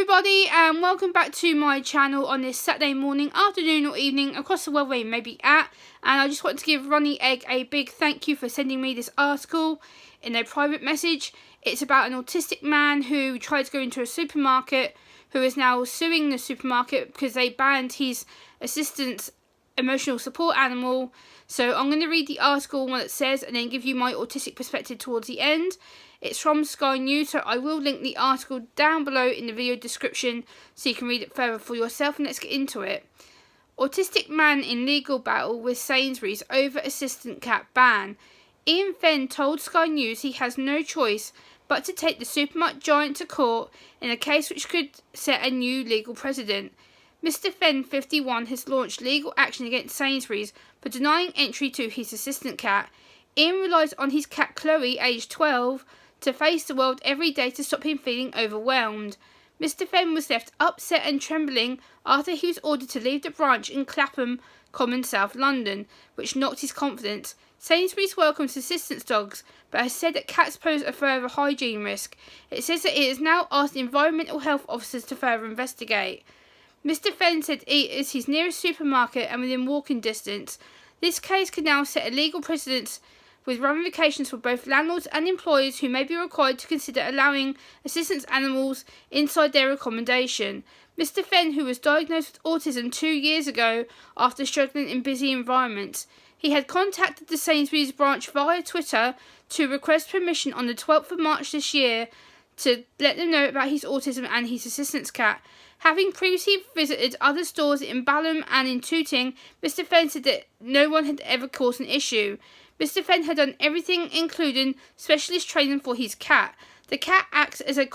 everybody, and welcome back to my channel on this Saturday morning, afternoon or evening across the world where you may be at. And I just want to give Runny a big thank you for sending me this article in a private message. It's about an autistic man who tried to go into a supermarket, who is now suing the supermarket because they banned his assistant's emotional support animal. So I'm going to read the article and what it says and then give you my autistic perspective towards the end. It's from Sky News, so I will link the article down below in the video description so you can read it further for yourself, and let's get into it. Autistic man in legal battle with Sainsbury's over assistant cat ban. Ian Fenn told Sky News he has no choice but to take the supermarket giant to court in a case which could set a new legal precedent. Mr Fenn, 51, has launched legal action against Sainsbury's for denying entry to his assistant cat. Ian relies on his cat Chloe, aged 12, to face the world every day to stop him feeling overwhelmed. Mr Fenn was left upset and trembling after he was ordered to leave the branch in Clapham Common, South London, which knocked his confidence. Sainsbury's welcomes assistance dogs, but has said that cats pose a further hygiene risk. It says that it has now asked environmental health officers to further investigate. Mr Fenn said it is his nearest supermarket and within walking distance. This case could now set a legal precedent with ramifications for both landlords and employers who may be required to consider allowing assistance animals inside their accommodation. Mr Fenn, who was diagnosed with autism 2 years ago after struggling in busy environments, he had contacted the Sainsbury's branch via Twitter to request permission on the 12th of March this year to let them know about his autism and his assistance cat. Having previously visited other stores in Balham and in Tooting, Mr Fenn said that no one had ever caused an issue. Mr Fenn had done everything, including specialist training for his cat. The cat acts as a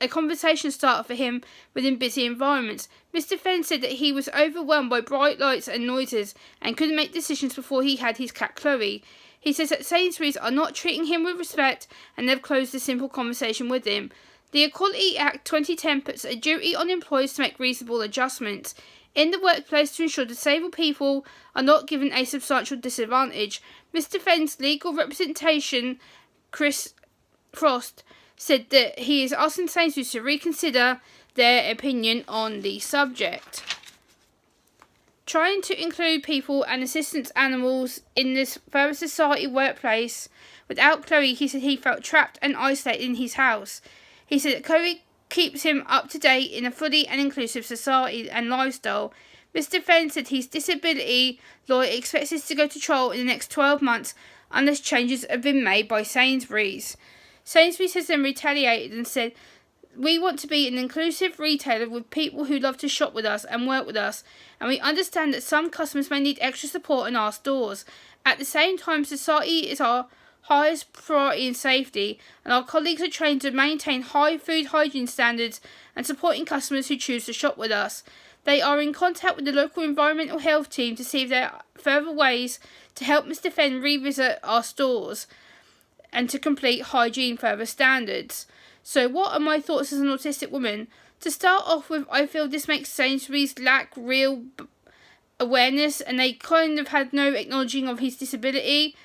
conversation starter for him within busy environments. Mr Fenn said that he was overwhelmed by bright lights and noises and couldn't make decisions before he had his cat Chloe. He says that Sainsbury's are not treating him with respect and they've closed a simple conversation with him. The Equality Act 2010 puts a duty on employers to make reasonable adjustments in the workplace to ensure disabled people are not given a substantial disadvantage. Mr Fenn's legal representation, Chris Frost, said that he is asking Sainsbury's to reconsider their opinion on the subject. Trying to include people and assistance animals in this further society workplace. Without Chloe, he said he felt trapped and isolated in his house. He said that Chloe keeps him up to date in a fully and inclusive society and lifestyle. Mr Fenn said his disability lawyer expects this to go to trial in the next 12 months unless changes have been made by Sainsbury's. Sainsbury's has then retaliated and said, "We want to be an inclusive retailer with people who love to shop with us and work with us, and we understand that some customers may need extra support in our stores. At the same time, society is our highest priority in safety, and our colleagues are trained to maintain high food hygiene standards and supporting customers who choose to shop with us. They are in contact with the local environmental health team to see if there are further ways to help Mr Fenn revisit our stores and to complete hygiene further standards." So what are my thoughts as an autistic woman? To start off with, I feel this makes Sainsbury's lack real awareness, and they kind of had no acknowledging of his disability.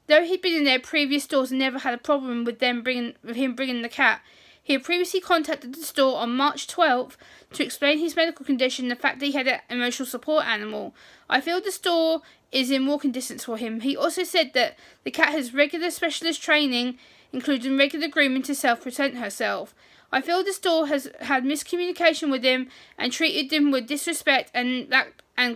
Though he'd been in their previous stores and never had a problem with him bringing the cat, he had previously contacted the store on March 12th to explain his medical condition and the fact that he had an emotional support animal. I feel the store is in walking distance for him. He also said that the cat has regular specialist training, including regular grooming to self-present herself. I feel the store has had miscommunication with him and treated him with disrespect and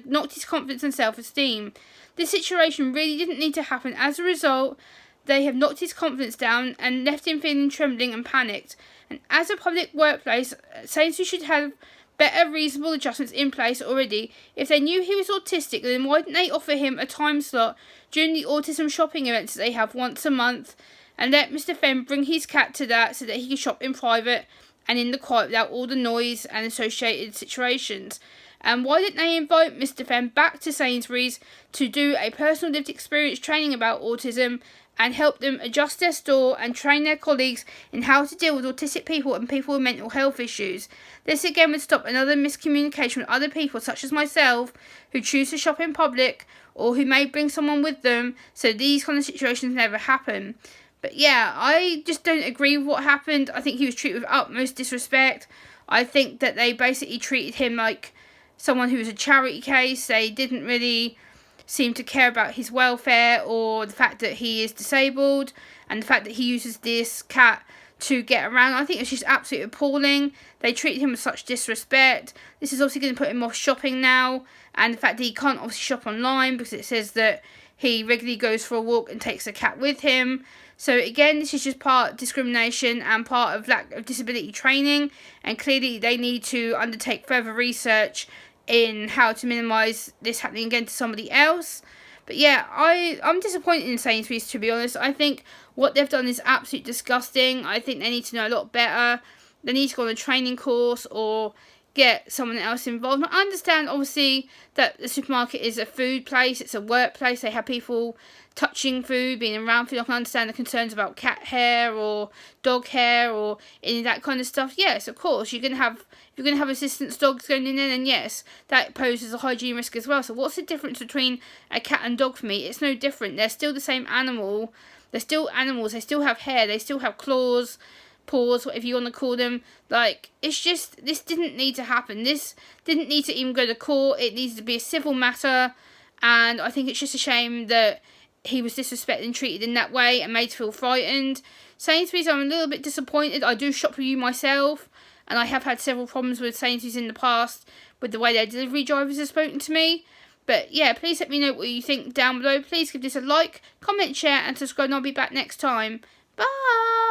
knocked his confidence and self-esteem. This situation really didn't need to happen. As a result, they have knocked his confidence down and left him feeling trembling and panicked. And as a public workplace, Sainsbury's should have better reasonable adjustments in place already. If they knew he was autistic, then why didn't they offer him a time slot during the autism shopping events that they have once a month and let Mr Fenn bring his cat to that so that he could shop in private and in the quiet without all the noise and associated situations? And why didn't they invite Mr Fenn back to Sainsbury's to do a personal lived experience training about autism and help them adjust their store and train their colleagues in how to deal with autistic people and people with mental health issues? This again would stop another miscommunication with other people such as myself who choose to shop in public or who may bring someone with them, so these kind of situations never happen. But yeah, I just don't agree with what happened. I think he was treated with utmost disrespect. I think that they basically treated him like someone who was a charity case. They didn't really seem to care about his welfare or the fact that he is disabled and the fact that he uses this cat to get around. I think it's just absolutely appalling. They treated him with such disrespect. This is obviously going to put him off shopping now, and the fact that he can't obviously shop online because it says that he regularly goes for a walk and takes the cat with him. So again, this is just part discrimination and part of lack of disability training, and clearly they need to undertake further research in how to minimise this happening again to somebody else. But yeah, I'm disappointed in Sainsbury's, to be honest. I think what they've done is absolutely disgusting. I think they need to know a lot better. They need to go on a training course or get someone else involved. I understand, obviously, that the supermarket is a food place, it's a workplace, they have people touching food, being around food. I can understand the concerns about cat hair or dog hair or any of that kind of stuff. Yes, of course, if you're going to have assistance dogs going in there, then yes, that poses a hygiene risk as well. So what's the difference between a cat and dog for me? It's no different. They're still the same animal. They're still animals. They still have hair. They still have claws, paws, whatever you want to call them. Like, it's just, this didn't need to happen. This didn't need to even go to court. It needs to be a civil matter. And I think it's just a shame that he was disrespected and treated in that way and made to feel frightened. Sainsbury's, I'm a little bit disappointed. I do shop with you myself, and I have had several problems with Sainsbury's in the past with the way their delivery drivers have spoken to me. But yeah, please let me know what you think down below. Please give this a like, comment, share, and subscribe, and I'll be back next time. Bye!